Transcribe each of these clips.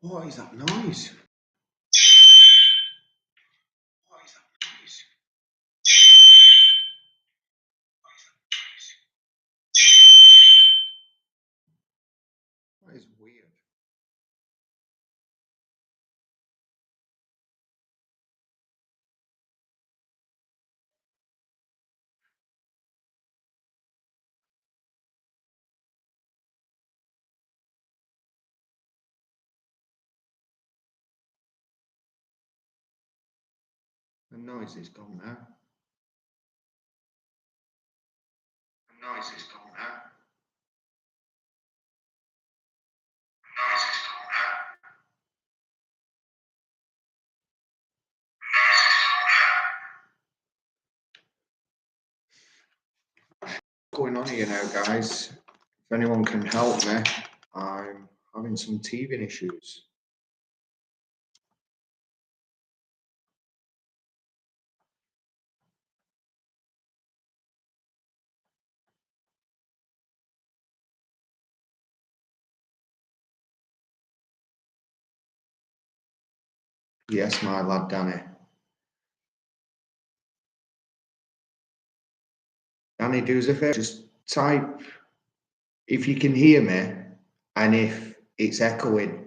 What is that noise? What is that noise? That is weird. The noise is gone now. The noise is gone now. The noise is gone now. What's going on here now, guys? If anyone can help me, I'm having some teething issues. Yes, my lad Danny. Danny, do us a favour, just type if you can hear me and if it's echoing.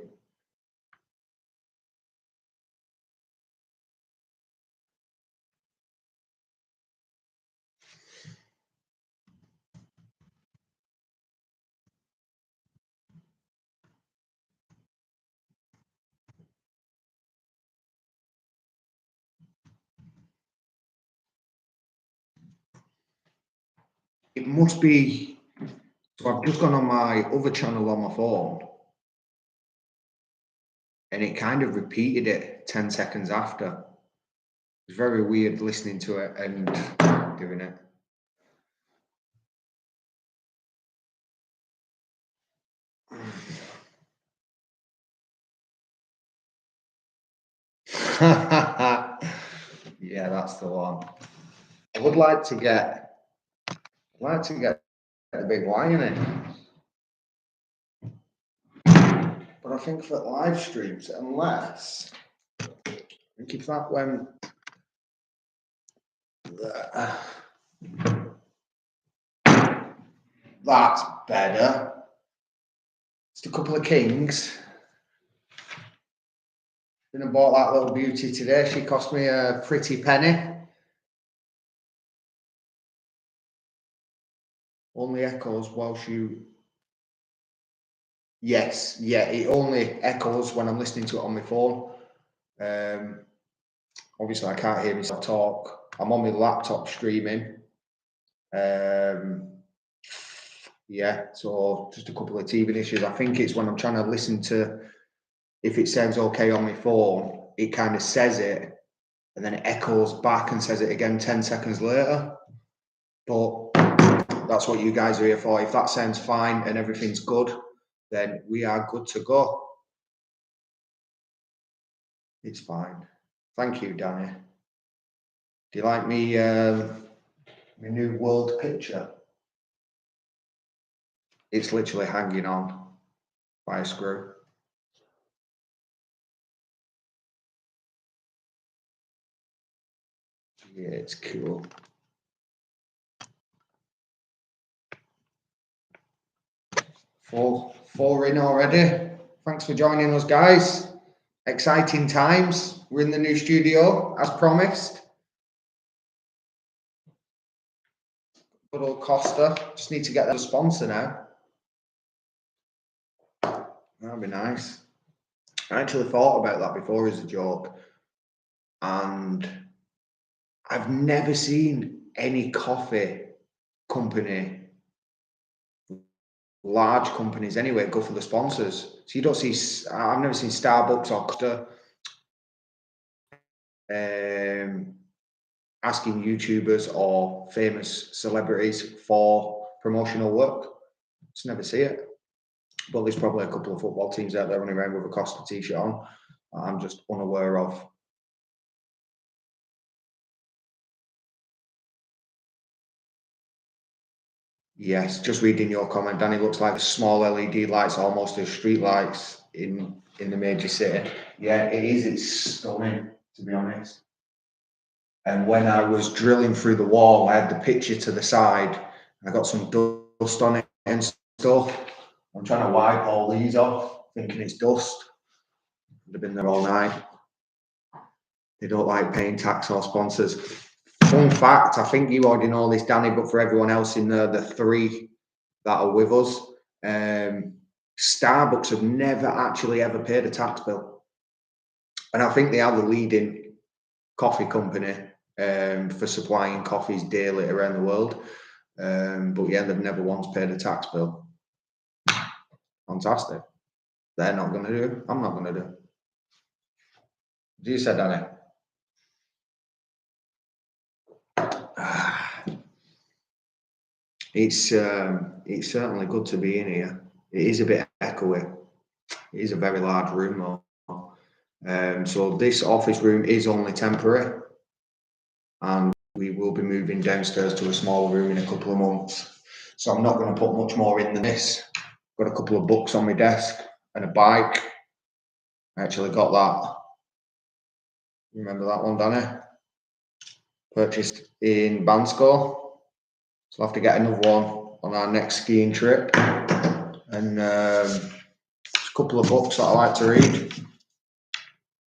It must be, so I've just gone on my other channel on my phone and it kind of repeated it 10 seconds after. It's very weird listening to it and doing it. Yeah, that's the one. I would like to get the big Y in it. But I think for live streams, unless I think if that went that's better. Just a couple of kings. Been and bought that little beauty today. She cost me a pretty penny. Only echoes whilst you. Yes, yeah, it only echoes when I'm listening to it on my phone. Obviously, I can't hear myself talk. I'm on my laptop streaming. Yeah, so just a couple of teething issues. I think it's when I'm trying to listen to, if it sounds okay on my phone, it kind of says it and then it echoes back and says it again 10 seconds later. But that's what you guys are here for. If that sounds fine and everything's good, then we are good to go. It's fine. Thank you, Danny. Do you like me, my new world picture? It's literally hanging on by a screw. Yeah, it's cool. 4 in already. Thanks for joining us, guys. Exciting times. We're in the new studio, as promised. Good old Costa. Just need to get a sponsor now. That'd be nice. I actually thought about that before as a joke. And I've never seen any coffee company, large companies anyway, go for the sponsors. So you don't see, I've never seen Starbucks or Costa asking YouTubers or famous celebrities for promotional work. Just never see it. But there's probably a couple of football teams out there running around with a Costa t-shirt on I'm just unaware of. Yes, just reading your comment, Danny, looks like the small LED lights almost as street lights. in the major city. Yeah, it is. It's stunning, to be honest. And when I was drilling through the wall, I had the picture to the side. I got some dust on it and stuff. I'm trying to wipe all these off, thinking it's dust. Would have been there all night. They don't like paying tax or sponsors. Fun fact, I think you already know this, Danny, but for everyone else in there, the three that are with us, Starbucks have never actually ever paid a tax bill. And I think they are the leading coffee company for supplying coffees daily around the world. But yeah, they've never once paid a tax bill. Fantastic. They're not going to do. I'm not going to do. You said, Danny. It's certainly good to be in here. It is a bit echoey. It is a very large room, though. So this office room is only temporary, and we will be moving downstairs to a smaller room in a couple of months. So I'm not going to put much more in than this. Got a couple of books on my desk and a bike. I actually got that. Remember that one, Danny? Purchased in Bansko. So I'll have to get another one on our next skiing trip. And a couple of books that I like to read.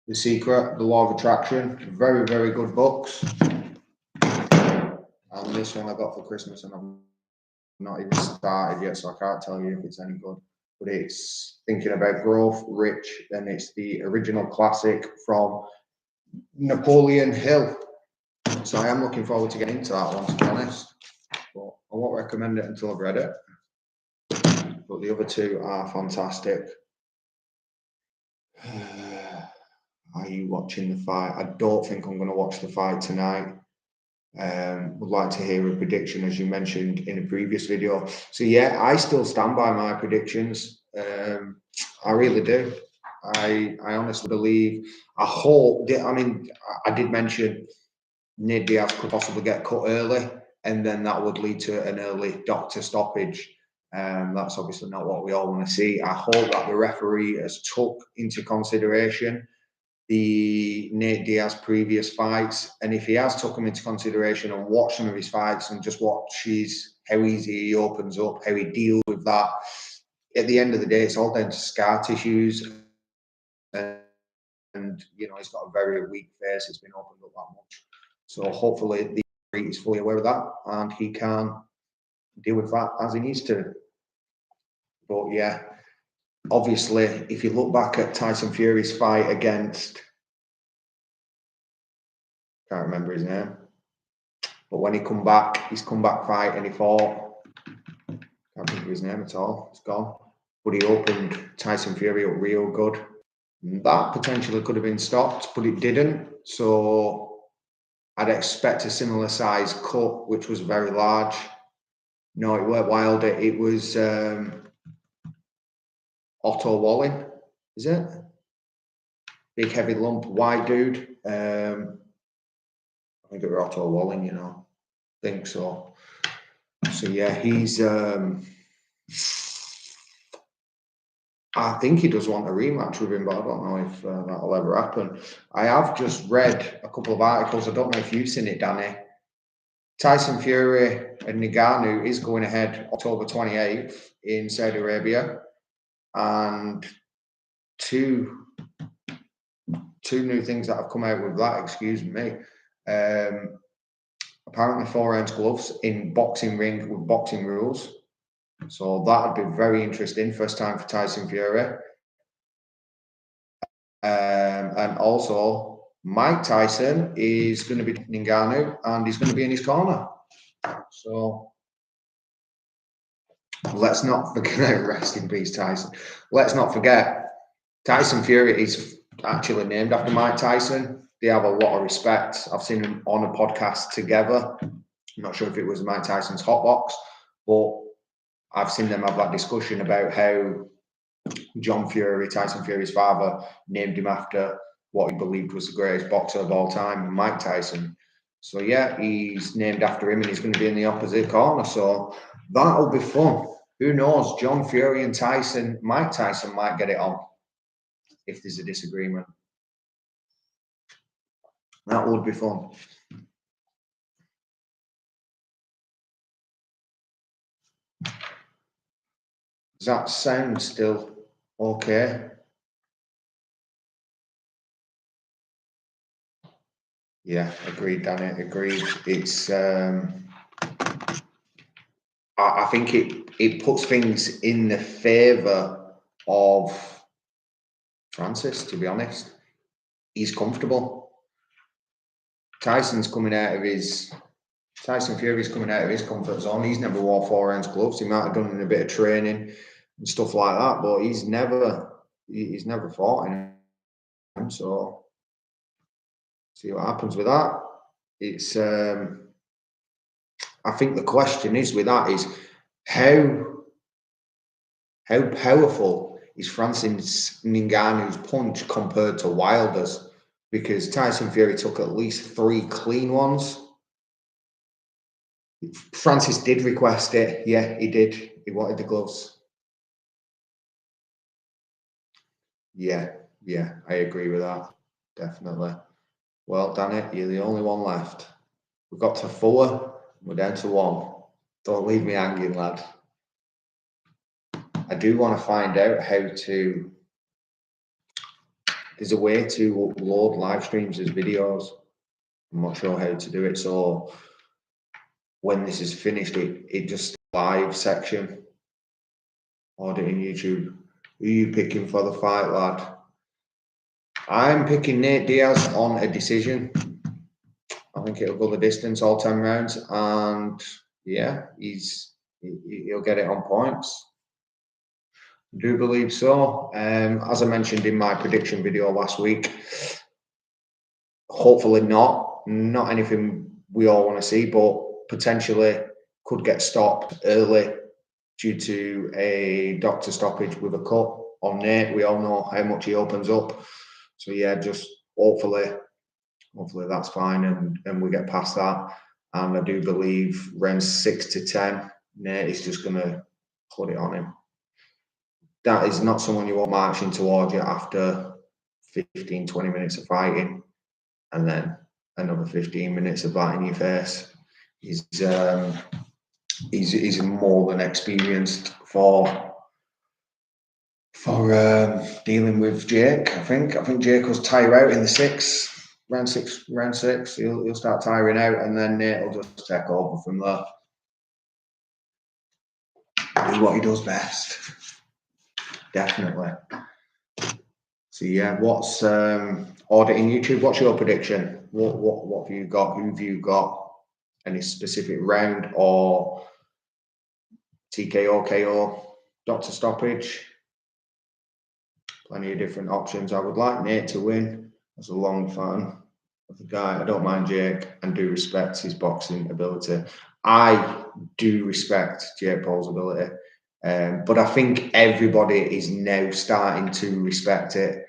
The Secret, The Law of Attraction. Very, very good books. And this one I got for Christmas, and I've not even started yet, so I can't tell you if it's any good. But it's Thinking About Growth, Rich, and it's the original classic from Napoleon Hill. So I am looking forward to getting into that one, to be honest. But I won't recommend it until I've read it. But the other two are fantastic. Are you watching the fight? I don't think I'm going to watch the fight tonight. Would like to hear a prediction, as you mentioned in a previous video. So yeah, I still stand by my predictions. I really do. I honestly believe. I hope. I did mention Nate Diaz could possibly get cut early, and then that would lead to an early doctor stoppage. That's obviously not what we all want to see. I hope that the referee has took into consideration the Nate Diaz previous fights, and if he has took them into consideration and watched some of his fights and just watch how easy he opens up, how he deals with that, at the end of the day, it's all down to scar tissues, and he's got a very weak face. It's been opened up that much, so hopefully the referee is fully aware of that and he can deal with that as he needs to. But yeah, obviously, if you look back at Tyson Fury's fight against, can't remember his name, but when his comeback fight, and he fought, can't remember his name at all, it's gone, but he opened Tyson Fury up real good. That potentially could have been stopped, but it didn't. So I'd expect a similar size cut, which was very large. No, it weren't Wilder. It was Otto Walling, is it? Big heavy lump, white dude. I think it was Otto Walling, I think so. So yeah, he's. I think he does want a rematch with him, but I don't know if that'll ever happen. I have just read a couple of articles. I don't know if you've seen it, Danny. Tyson Fury and Ngannou is going ahead October 28th in Saudi Arabia, and two new things that have come out with that. Excuse me. Apparently 4 ounce gloves in boxing ring with boxing rules. So that would be very interesting. First time for Tyson Fury. And also, Mike Tyson is going to be Ngannou, and he's going to be in his corner. So let's not forget, rest in peace, Tyson. Let's not forget, Tyson Fury is actually named after Mike Tyson. They have a lot of respect. I've seen them on a podcast together. I'm not sure if it was Mike Tyson's Hotbox, but I've seen them have that discussion about how John Fury, Tyson Fury's father, named him after what he believed was the greatest boxer of all time, Mike Tyson. So yeah, he's named after him, and he's going to be in the opposite corner. So that'll be fun. Who knows? John Fury and Mike Tyson might get it on. if there's a disagreement. That would be fun. Does that sound still okay? Yeah, agreed, Danny. Agreed. It's I think it puts things in the favour of Francis, to be honest. He's comfortable. Tyson Fury's coming out of his comfort zone. He's never wore 4-ounce gloves. He might have done a bit of training and stuff like that, but he's never fought in them. So see what happens with that. It's I think the question is with that is how powerful is Francis Ngannou's punch compared to Wilder's? Because Tyson Fury took at least 3 clean ones. Francis did request it. Yeah, he did. He wanted the gloves. Yeah, I agree with that. Definitely. Well, Danny, you're the only one left. We've got to 4. We're down to 1. Don't leave me hanging, lad. I do want to find out how to. There's a way to upload live streams as videos. I'm not sure how to do it. So when this is finished, it just live section. Auditing YouTube. Who are you picking for the fight, lad? I'm picking Nate Diaz on a decision. I think it'll go the distance, all 10 rounds, and yeah, he'll get it on points. I do believe so. As I mentioned in my prediction video last week, hopefully not anything we all want to see, but potentially could get stopped early due to a doctor stoppage with a cut on Nate. We all know how much he opens up. So yeah, just hopefully that's fine and we get past that. And I do believe rounds 6 to 10, Nate is just going to put it on him. That is not someone you want marching towards you after 15, 20 minutes of fighting and then another 15 minutes of that in your face. He's more than experienced for dealing with Jake. I think Jake will tire out in the round six. He'll start tiring out, and then Nate will just take over from there. Do what he does best. Definitely. So yeah, what's auditing YouTube? What's your prediction? What have you got? Who have you got? Any specific round or TKO, KO, doctor stoppage? Plenty of different options. I would like Nate to win as a long fan of the guy. I don't mind Jake and do respect his boxing ability. I do respect Jake Paul's ability, but I think everybody is now starting to respect it.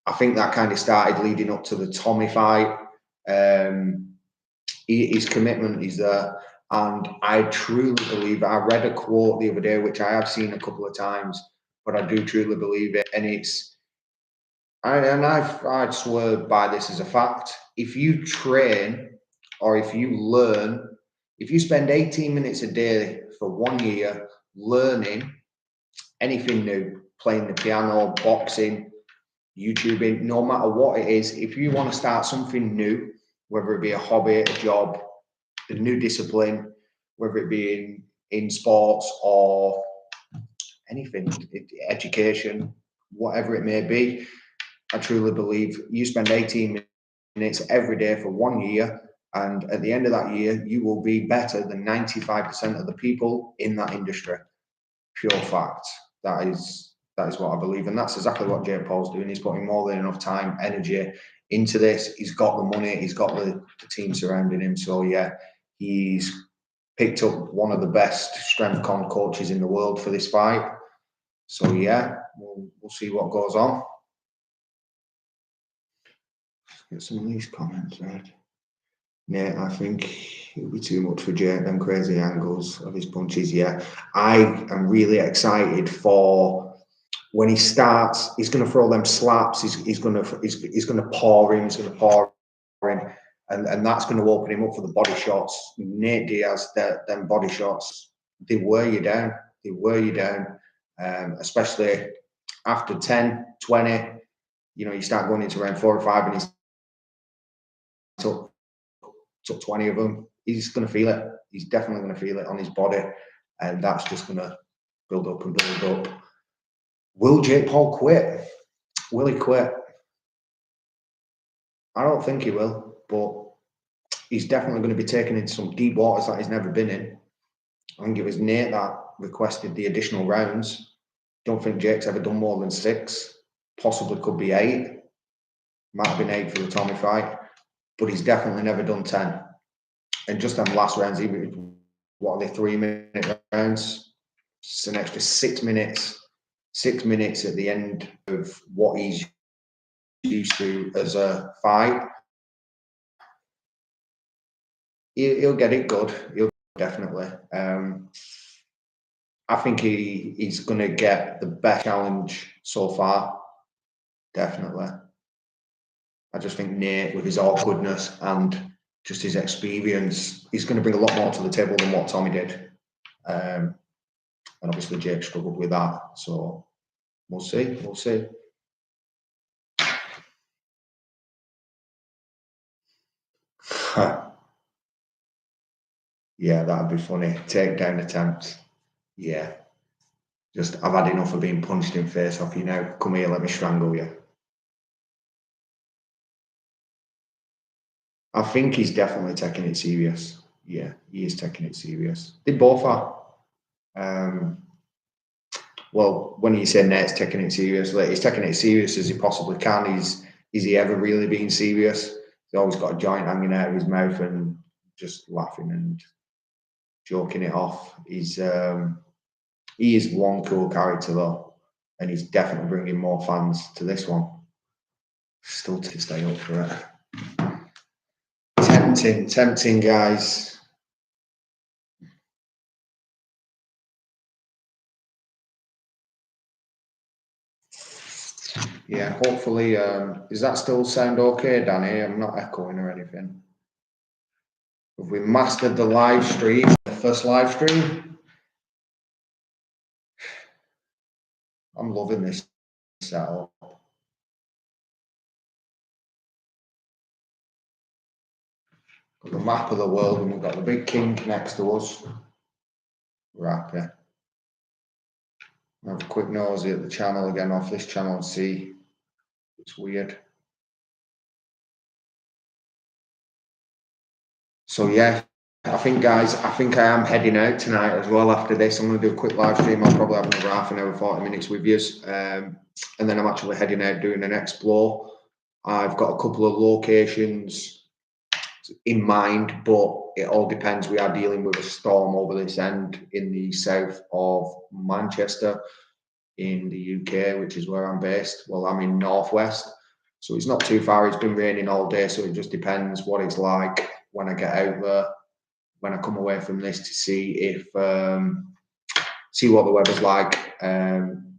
I think that kind of started leading up to the Tommy fight. His commitment is there. And I truly believe, I read a quote the other day, which I have seen a couple of times, but I do truly believe it. And I swear by this as a fact. If you train or if you learn, if you spend 18 minutes a day for 1 year learning anything new, playing the piano, boxing, YouTubing, no matter what it is, if you want to start something new, whether it be a hobby, a job, a new discipline, whether it be in sports or anything, education, whatever it may be, I truly believe you spend 18 minutes every day for 1 year, and at the end of that year, you will be better than 95% of the people in that industry. Pure fact. That is what I believe, and that's exactly what Jake Paul's doing. He's putting more than enough time, energy into this. He's got the money. He's got the team surrounding him. So yeah, he's picked up one of the best strength con coaches in the world for this fight. So yeah, we'll see what goes on. Get some of these comments right. Yeah, I think it'll be too much for Jake. Them crazy angles of his punches. Yeah, I am really excited for when he starts, he's going to throw them slaps. He's going to pour him. He's going to pour him, and that's going to open him up for the body shots. Nate Diaz, them body shots, they wear you down. They wear you down, especially after 10, 20. You know, you start going into round 4 or 5, and he's took 20 of them. He's going to feel it. He's definitely going to feel it on his body, and that's just going to build up and build up. Will Jake Paul quit? Will he quit? I don't think he will, but he's definitely going to be taken into some deep waters that he's never been in. I think it was Nate that requested the additional rounds. Don't think Jake's ever done more than 6. Possibly could be 8. Might have been 8 for the Tommy fight, but he's definitely never done 10. And just them last rounds, what are they, 3-minute rounds? It's an extra 6 minutes. 6 minutes at the end of what he's used to as a fight. He'll get it good. He'll definitely. I think he's going to get the best challenge so far. Definitely. I just think Nate, with his awkwardness and just his experience, he's going to bring a lot more to the table than what Tommy did. And obviously Jake struggled with that. So we'll see. We'll see. Yeah, that'd be funny. Takedown attempts. Yeah. Just, I've had enough of being punched in face off you now. Come here, let me strangle you. I think he's definitely taking it serious. Yeah, he is taking it serious. They both are. Well, when you say Nate's taking it seriously, he's taking it serious as he possibly can. Is he ever really being serious? He's always got a joint hanging out of his mouth and just laughing and joking it off. He is one cool character though, and he's definitely bringing more fans to this one. Still to stay up for it. Tempting, guys. Yeah, hopefully, does that still sound okay, Danny? I'm not echoing or anything. Have we mastered the live stream, the first live stream? I'm loving this setup. Got the map of the world, and we've got the big king next to us. We're happy. Have a quick nosy at the channel again off this channel and see. It's weird. So yeah, I think guys, I am heading out tonight as well after this. I'm going to do a quick live stream. I'll probably have another half an hour, 40 minutes with you. And then I'm actually heading out doing an explore. I've got a couple of locations in mind, but it all depends. We are dealing with a storm over this end in the south of Manchester in the UK, which is where I'm based. Well, I'm in Northwest, so it's not too far. It's been raining all day, so it just depends what it's like when I get out there, when I come away from this, to see if see what the weather's like, and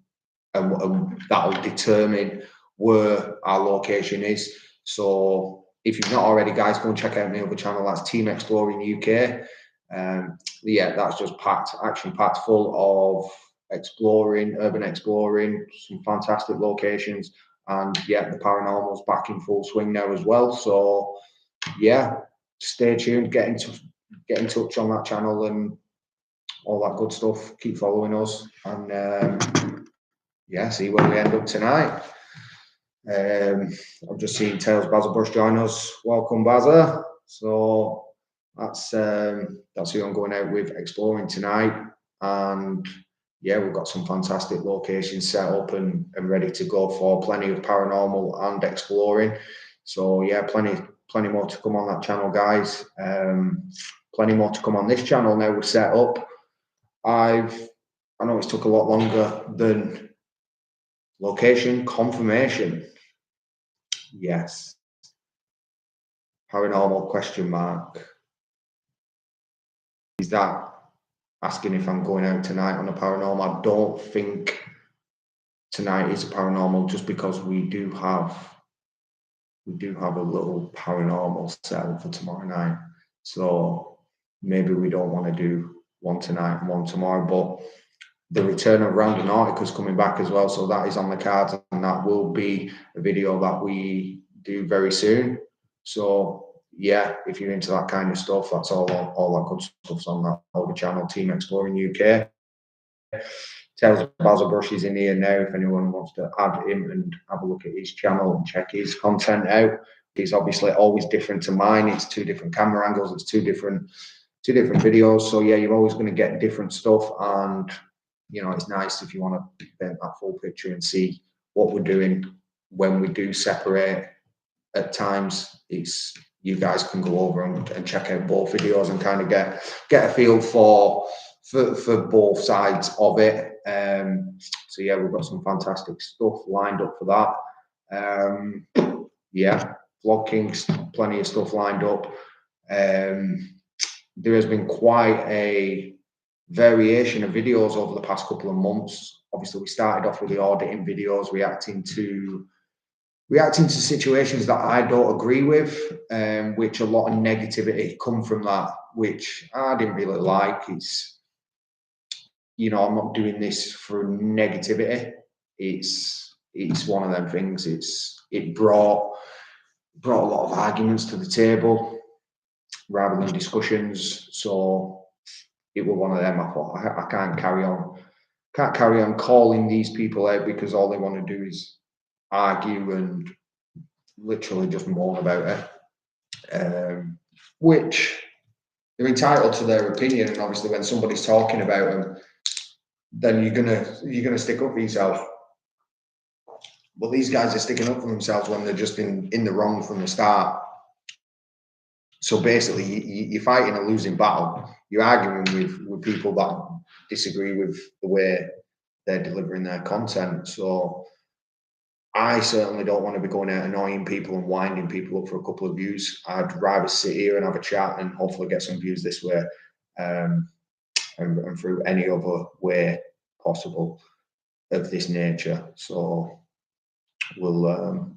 that'll determine where our location is. So if you've not already, guys, go and check out my other channel. That's Team Exploring UK. Yeah, that's just action-packed, full of exploring, urban exploring, some fantastic locations, and yeah, the paranormal's back in full swing now as well. So yeah, stay tuned, get in touch on that channel and all that good stuff. Keep following us, and yeah, see where we end up tonight. I've just seen Tails Bazalbush join us. Welcome, Baza. So that's who I'm going out with, exploring tonight. And yeah, we've got some fantastic locations set up and ready to go for plenty of paranormal and exploring. So yeah, plenty more to come on that channel, guys. Plenty more to come on this channel now we're set up. I know it's took a lot longer than location confirmation. Yes. Paranormal question mark. Is that asking if I'm going out tonight on a paranormal? I don't think tonight is a paranormal, just because we do have a little paranormal set for tomorrow night. So maybe we don't want to do one tonight and one tomorrow, but the return of Random Nautica is coming back as well, so that is on the cards, and that will be a video that we do very soon. So yeah, if you're into that kind of stuff, that's all that good stuff's on that over channel, Team Exploring UK. Tells Basil Brush is in here now. If anyone wants to add him and have a look at his channel and check his content out, it's obviously always different to mine. It's two different camera angles. It's two different videos. So yeah, you're always going to get different stuff, and you know, it's nice if you want to paint that full picture and see what we're doing when we do separate. At times, it's you guys can go over and check out both videos and kind of get a feel for both sides of it. So yeah, we've got some fantastic stuff lined up for that. Yeah, Vlog Kings, plenty of stuff lined up. There has been quite a variation of videos over the past couple of months. Obviously, we started off with the auditing videos, reacting to situations that I don't agree with, which a lot of negativity come from that, which I didn't really like. It's, you know, I'm not doing this for negativity. It's one of them things. It brought a lot of arguments to the table rather than discussions. So it was one of them. I thought I can't carry on calling these people out because all they want to do is argue and literally just moan about it, which they're entitled to their opinion. And obviously, when somebody's talking about them, then you're gonna stick up for yourself. But these guys are sticking up for themselves when they're just in the wrong from the start. So basically, you're fighting a losing battle. You're arguing with people that disagree with the way they're delivering their content. So I certainly don't want to be going out annoying people and winding people up for a couple of views. I'd rather sit here and have a chat and hopefully get some views this way, and through any other way possible of this nature. So we'll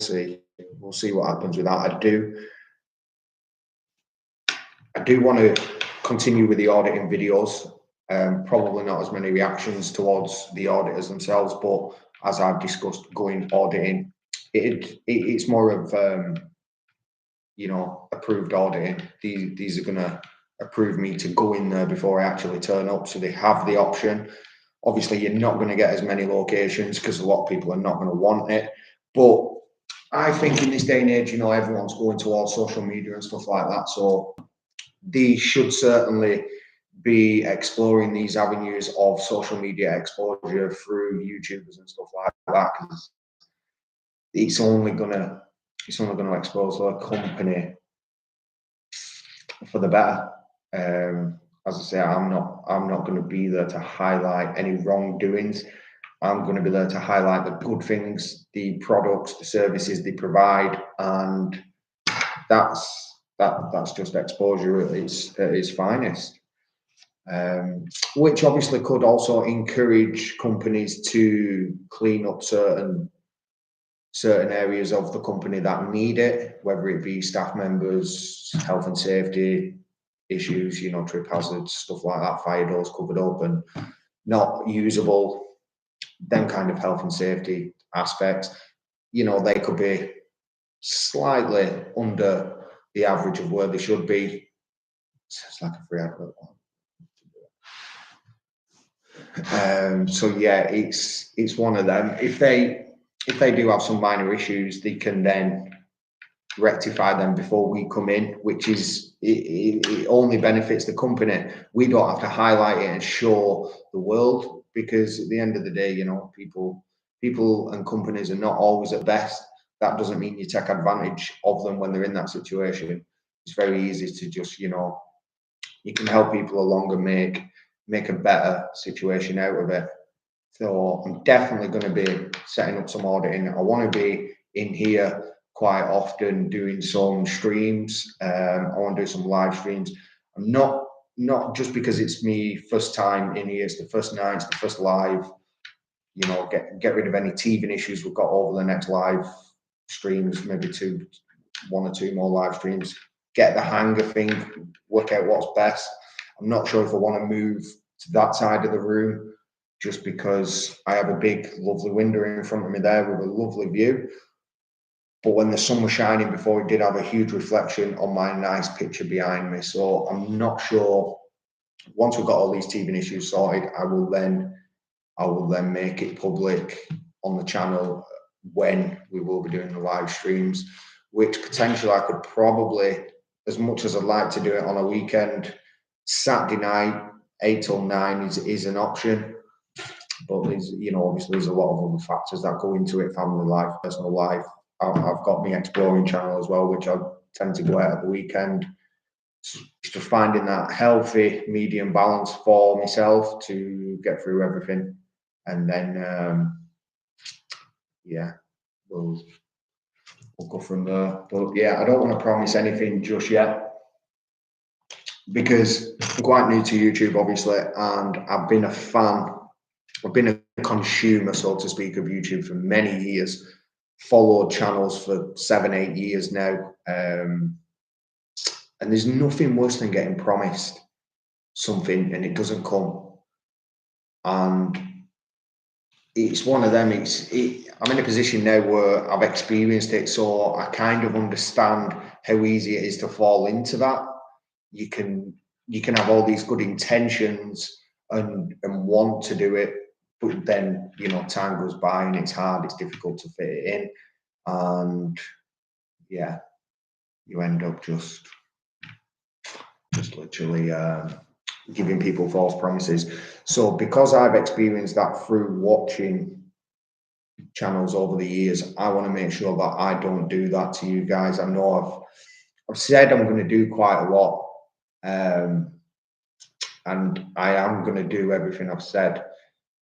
see. We'll see what happens with that. I do want to continue with the auditing videos. Probably not as many reactions towards the auditors themselves, but as I've discussed, going auditing, it's more of you know, approved auditing. These are going to approve me to go in there before I actually turn up, so they have the option. Obviously, you're not going to get as many locations because a lot of people are not going to want it. But I think in this day and age, you know, everyone's going towards social media and stuff like that. So they should certainly be exploring these avenues of social media exposure through YouTubers and stuff like that, because it's only gonna expose their company for the better. As I say, I'm not going to be there to highlight any wrongdoings. I'm going to be there to highlight the good things, the products, the services they provide, and that's just exposure at its finest. Which obviously could also encourage companies to clean up certain areas of the company that need it, whether it be staff members, health and safety issues, you know, trip hazards, stuff like that, fire doors covered up and not usable, them kind of health and safety aspects. You know, they could be slightly under the average of where they should be. It's like a free advert. So yeah, it's one of them. If they do have some minor issues, they can then rectify them before we come in, which is it only benefits the company. We don't have to highlight it and show the world, because at the end of the day, you know, people and companies are not always at best. That doesn't mean you take advantage of them when they're in that situation. It's very easy to just, you know, you can help people along and make a better situation out of it. So I'm definitely going to be setting up some auditing. I want to be in here quite often doing some streams. I want to do some live streams. I'm not not just because it's me first time in here, it's the first night, it's the first live, you know, get rid of any teething issues we've got over the next live streams, maybe one or two more live streams, get the hang of things, work out what's best. I'm not sure if I want to move to that side of the room, just because I have a big, lovely window in front of me there with a lovely view. But when the sun was shining before, it did have a huge reflection on my nice picture behind me. So I'm not sure. Once we've got all these teething issues sorted, I will then make it public on the channel when we will be doing the live streams, which potentially I could probably, as much as I'd like to do it on a weekend, Saturday night, 8 till 9 is an option. But there's, you know, obviously there's a lot of other factors that go into it, family life, personal life. I've got my exploring channel as well, which I tend to go out at the weekend. It's just finding that healthy medium balance for myself to get through everything. And then, yeah, we'll go from there. But yeah, I don't want to promise anything just yet, because I'm quite new to YouTube, obviously, and I've been a fan. I've been a consumer, so to speak, of YouTube for many years. Followed channels for 7-8 years now, and there's nothing worse than getting promised something and it doesn't come. And it's one of them. I'm in a position now where I've experienced it, so I kind of understand how easy it is to fall into that. You can have all these good intentions and want to do it, but then, you know, time goes by and it's hard, it's difficult to fit it in, and yeah, you end up just literally giving people false promises. So because I've experienced that through watching channels over the years, I want to make sure that I don't do that to you guys. I know I've said I'm going to do quite a lot, and I am going to do everything I've said.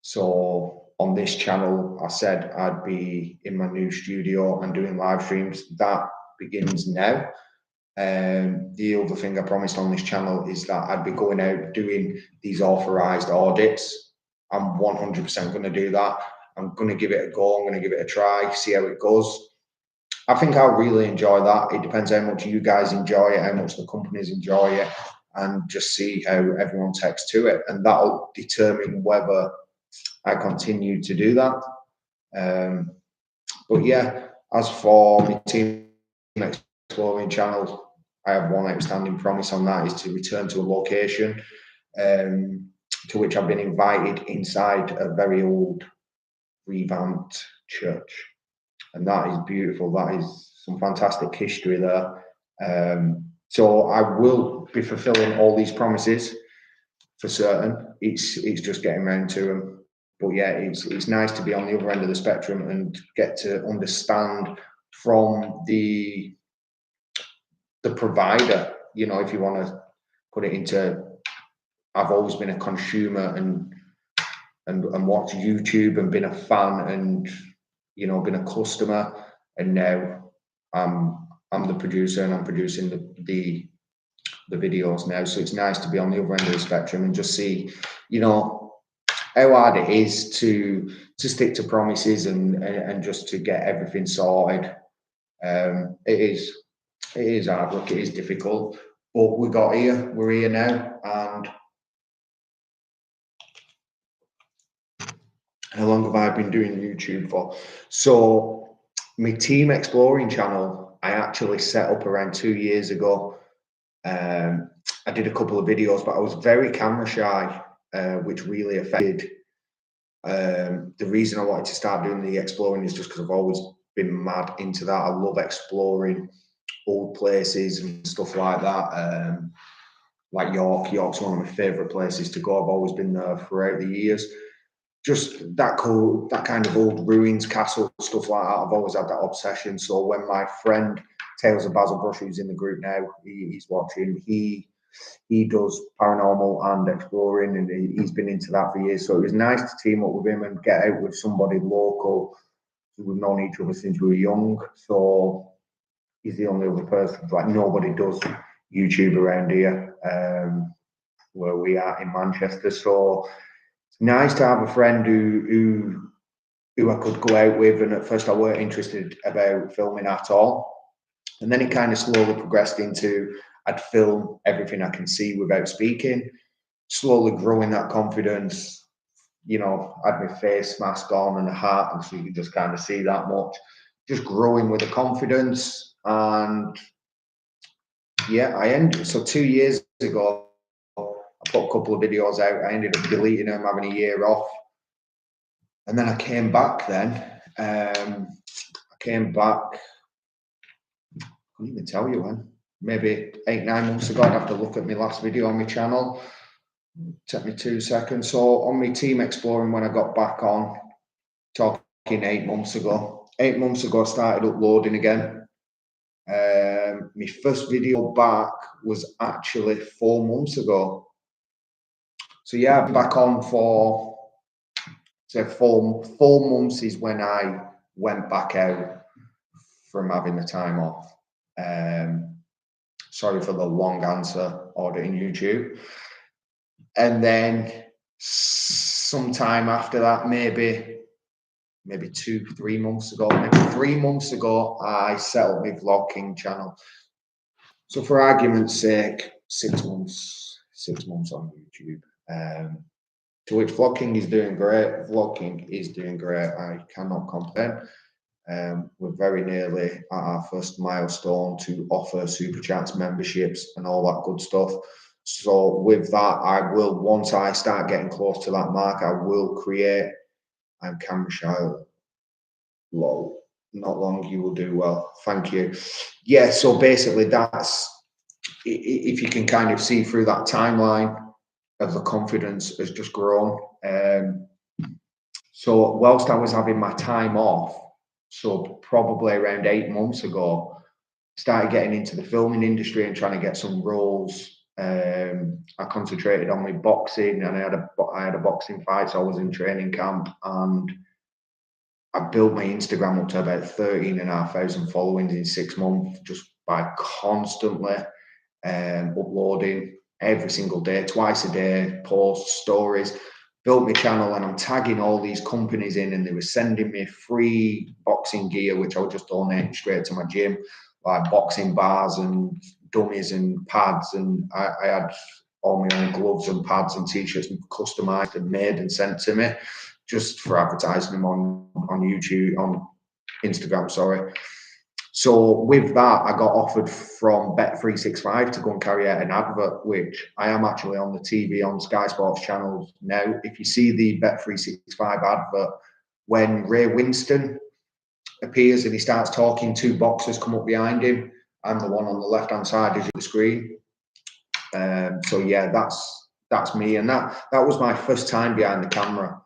So on this channel, I said I'd be in my new studio and doing live streams. That begins now. The other thing I promised on this channel is that I'd be going out doing these authorized audits. I'm 100% going to do that. I'm going to give it a go. I'm going to give it a try, see how it goes. I think I'll really enjoy that. It depends how much you guys enjoy it, how much the companies enjoy it, and just see how everyone takes to it. And that'll determine whether I continue to do that. But yeah, as for my team exploring channel, I have one outstanding promise on that, is to return to a location to which I've been invited inside a very old revamped church. And that is beautiful. That is some fantastic history there. So I will be fulfilling all these promises for certain. It's just getting around to them. But yeah, it's nice to be on the other end of the spectrum and get to understand from the provider. You know, if you want to put it into, I've always been a consumer and watched YouTube and been a fan and, you know, been a customer, and now I'm the producer and I'm producing the videos now. So it's nice to be on the other end of the spectrum and just see, you know, how hard it is to stick to promises and just to get everything sorted. It is hard work, it is difficult, but we're here now. And how long have I been doing YouTube for? So my team exploring channel, I actually set up around 2 years ago. I did a couple of videos, but I was very camera shy, which really affected. The reason I wanted to start doing the exploring is just because I've always been mad into that. I love exploring old places and stuff like that. Like York's one of my favourite places to go. I've always been there throughout the years. Just that kind of old ruins, castle, stuff like that. I've always had that obsession. So when my friend Tales of Basil Brush, who's in the group now, he's watching, he does paranormal and exploring, and he's been into that for years. So it was nice to team up with him and get out with somebody local. We've known each other since we were young. So he's the only other person. Like, nobody does YouTube around here. where we are in Manchester. So it's nice to have a friend who I could go out with. And at first I weren't interested about filming at all. And then it kind of slowly progressed into I'd film everything I can see without speaking, slowly growing that confidence. You know, I had my face mask on and a hat, and so you can just kind of see that much. Just growing with the confidence. And yeah, I ended, so 2 years ago, I put a couple of videos out. I ended up deleting them, having a year off. And then I came back then. I came back, I can't even tell you when, maybe 8-9 months ago. I'd have to look at my last video on my channel. Take me 2 seconds. So on my team exploring, when I got back on, talking 8 months ago. 8 months ago, I started uploading again. My first video back was actually 4 months ago. So yeah, I've been back on for, so 4 months is when I went back out from having the time off. Sorry for the long answer, auditing YouTube. And then sometime after that, maybe 2-3 months ago, maybe 3 months ago, I set up my vlogging channel. So for argument's sake, 6 months on YouTube. To which vlogging is doing great. Vlogging is doing great. I cannot complain. We're very nearly at our first milestone to offer super chats, memberships, and all that good stuff. So with that, I will, once I start getting close to that mark, I will create. I'm camera shy. Lol. Not long, you will do well. Thank you. Yeah, so basically that's, if you can kind of see through that timeline of the confidence has just grown. So whilst I was having my time off, so probably around 8 months ago, started getting into the filming industry and trying to get some roles. I concentrated on my boxing, and I had a boxing fight, so I was in training camp, and I built my Instagram up to about 13,500 followings in 6 months, just by constantly uploading every single day, twice a day, posts, stories. Built my channel, and I'm tagging all these companies in, and they were sending me free boxing gear, which I would just donate straight to my gym, like boxing bars and dummies and pads. And I had all my own gloves and pads and t-shirts customized and made and sent to me, just for advertising them on YouTube, on Instagram, sorry. So with that, I got offered from Bet365 to go and carry out an advert, which I am actually on the TV on Sky Sports channels now. If you see the Bet365 advert, when Ray Winston appears and he starts talking, 2 boxers come up behind him. I'm the one on the left-hand side of the screen. So yeah, that's me, and that was my first time behind the camera.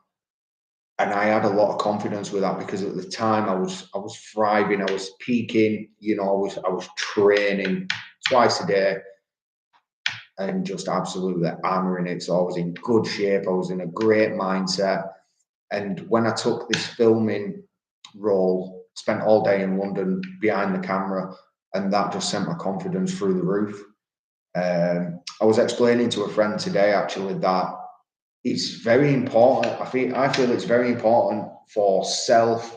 And I had a lot of confidence with that, because at the time I was thriving, I was peaking, you know, I was training twice a day and just absolutely hammering it. So I was in good shape, I was in a great mindset. And when I took this filming role, spent all day in London behind the camera, and that just sent my confidence through the roof. I was explaining to a friend today actually that it's very important. I feel it's very important for self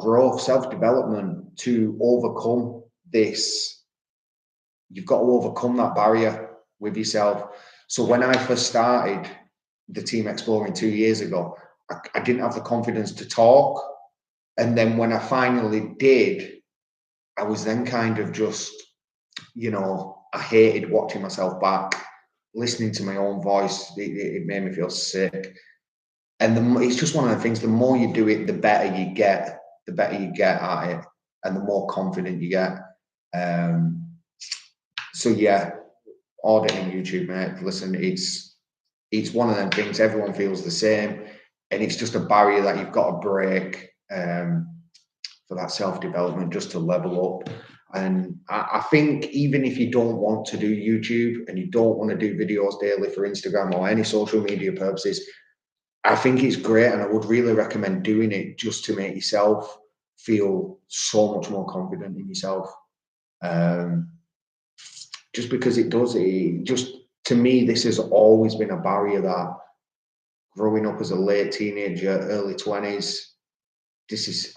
growth, self development, to overcome this. You've got to overcome that barrier with yourself. So when I first started the team exploring 2 years ago, I didn't have the confidence to talk. And then when I finally did, I was then kind of just, you know, I hated watching myself back, listening to my own voice. It made me feel sick. And it's just one of the things, the more you do it, the better you get at it, and the more confident you get. So yeah, auditing YouTube, mate, listen, it's one of them things, everyone feels the same, and it's just a barrier that you've got to break for that self-development, just to level up. And I think even if you don't want to do YouTube and you don't want to do videos daily for Instagram or any social media purposes, I think it's great, and I would really recommend doing it just to make yourself feel so much more confident in yourself. Just because it does, it just to me, this has always been a barrier that growing up as a late teenager, early 20s,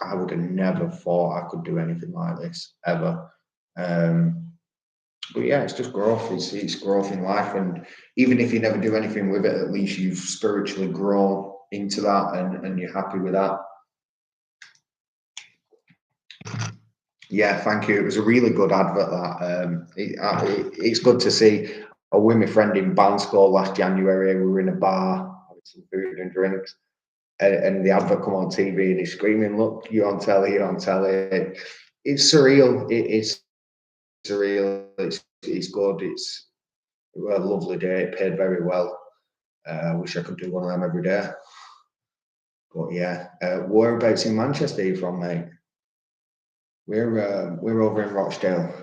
I would have never thought I could do anything like this ever. But yeah, it's just growth. It's growth in life, and even if you never do anything with it, at least you've spiritually grown into that, and you're happy with that. Yeah, thank you. It was a really good advert. That it's good to see. I was with my friend in Bansko last January. We were in a bar having some food and drinks, and the advert come on TV, and he's screaming, "Look, you're on telly! You're on telly!" It's surreal. It's surreal. It's good. It's a lovely day. It paid very well. I wish I could do one of them every day. But yeah, whereabouts in Manchester are you from, mate? We're over in Rochdale.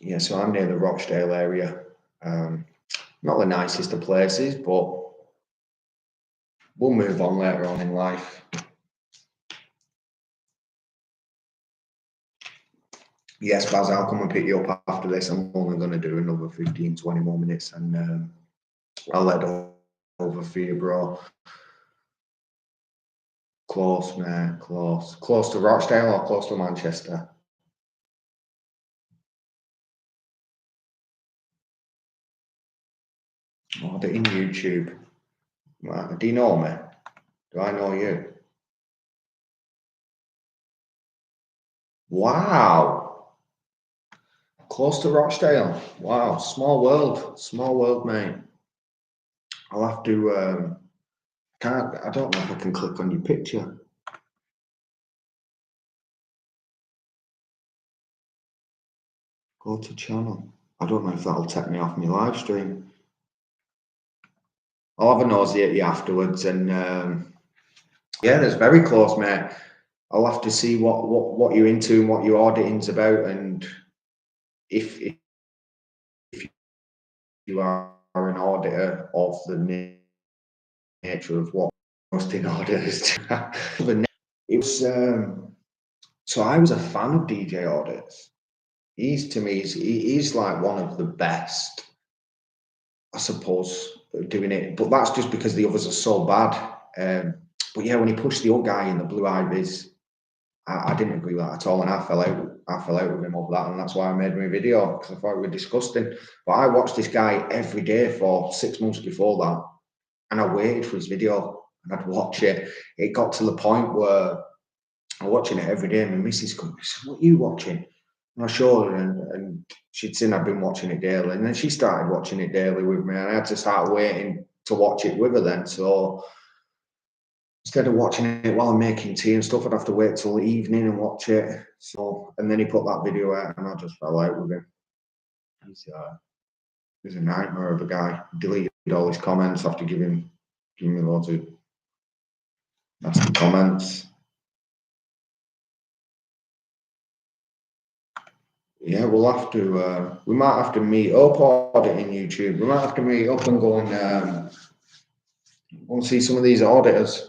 Yeah, so I'm near the Rochdale area. Not the nicest of places, but we'll move on later on in life. Yes, Baz, I'll come and pick you up after this. I'm only going to do another 15, 20 more minutes, and I'll head over for you, bro. Close, mate, close. Close to Rochdale or close to Manchester? Oh, they're in YouTube. Do you know me? Do I know you? Wow. Close to Rochdale. Wow. Small world, mate. I'll have to, I don't know if I can click on your picture. Go to channel. I don't know if that'll take me off my live stream. I'll have a nosy at you afterwards, and yeah, that's very close, mate. I'll have to see what you're into and what your auditing's about, and if you are an auditor of the nature of what most in auditors. It was so I was a fan of DJ Audits. He's like one of the best, I suppose, doing it. But that's just because the others are so bad. But yeah, when he pushed the old guy in the Blue Ivies, I didn't agree with that at all, and I fell out with him over that, and that's why I made my video, because I thought it was disgusting. But I watched this guy every day for 6 months before that, and I waited for his video, and I'd watch it. It got to the point where I'm watching it every day, and my missus come, "What are you watching?" And I showed her, and she'd seen I'd been watching it daily, and then she started watching it daily with me, and I had to start waiting to watch it with her then. So instead of watching it while I'm making tea and stuff, I'd have to wait till the evening and watch it. So, and then he put that video out, and I just fell out with him. He's a nightmare of a guy. Deleted all his comments after giving me loads of nasty comments. Yeah, we'll have to. We might have to meet up auditing YouTube. We might have to meet up and go and see some of these auditors.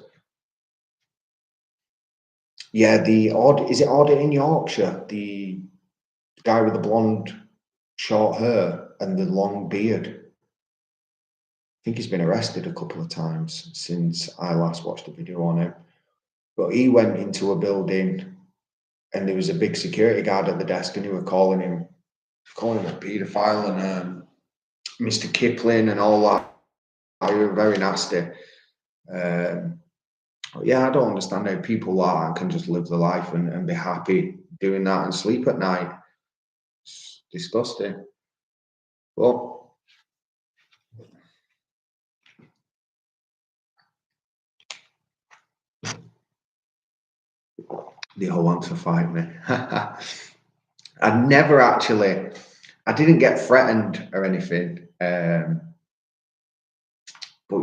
Yeah, is it audit in Yorkshire? The guy with the blonde, short hair and the long beard. I think he's been arrested a couple of times since I last watched a video on him. But he went into a building, and there was a big security guard at the desk, and they were calling him a paedophile and Mr. Kipling and all that. They were very nasty. Yeah, I don't understand how people like that can just live their life and be happy doing that and sleep at night. It's disgusting. Well, they all want to fight me. I didn't get threatened or anything. But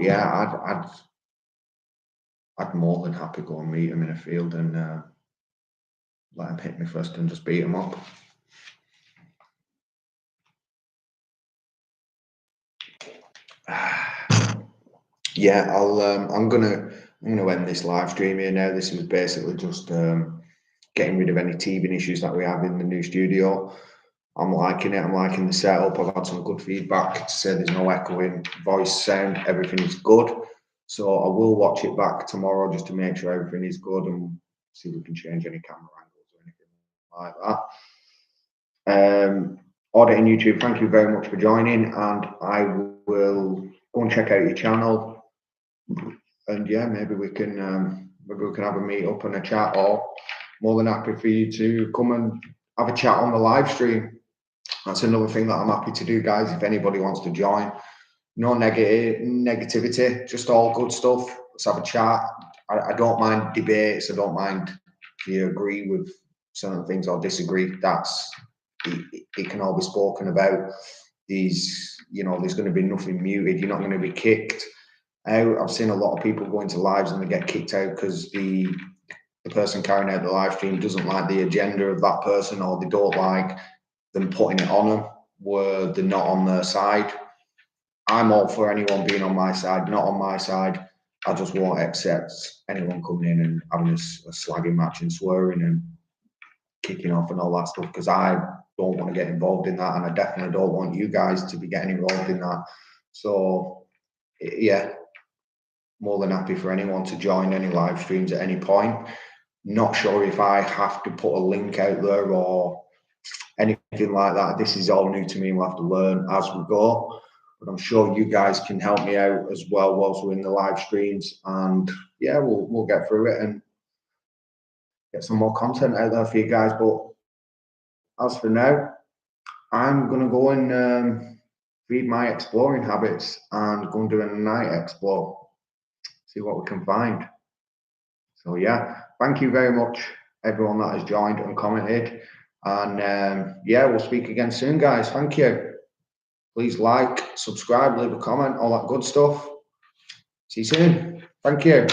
yeah, I'd more than happy go and meet him in a field and let him hit me first and just beat him up. Yeah, I'm gonna end this live stream here now. This was basically just getting rid of any teething issues that we have in the new studio. I'm liking it. I'm liking the setup. I've had some good feedback to say there's no echoing, voice, sound, everything is good. So I will watch it back tomorrow just to make sure everything is good and see if we can change any camera angles or anything like that. Auditing YouTube, thank you very much for joining, and I will go and check out your channel. And yeah, maybe we can have a meet up and a chat, or more than happy for you to come and have a chat on the live stream. That's another thing that I'm happy to do, guys. If anybody wants to join, no negativity, just all good stuff. Let's have a chat. I don't mind debates. I don't mind if you agree with certain things or disagree. It can all be spoken about. There's going to be nothing muted. You're not going to be kicked out. I've seen a lot of people go into lives and they get kicked out because the person carrying out the live stream doesn't like the agenda of that person, or they don't like them putting it on them where they're not on their side. I'm all for anyone being on my side, not on my side. I just won't accept anyone coming in and having a slagging match and swearing and kicking off and all that stuff, because I don't want to get involved in that, and I definitely don't want you guys to be getting involved in that. So yeah, more than happy for anyone to join any live streams at any point. Not sure if I have to put a link out there or anything like that. This is all new to me. We'll have to learn as we go. But I'm sure you guys can help me out as well whilst we're in the live streams. And yeah, we'll get through it and get some more content out there for you guys. But as for now, I'm going to go and feed my exploring habits and go and do a night explore. See what we can find. So yeah, thank you very much, everyone that has joined and commented. And yeah, we'll speak again soon, guys. Thank you. Please like, subscribe, leave a comment, all that good stuff. See you soon. Thank you.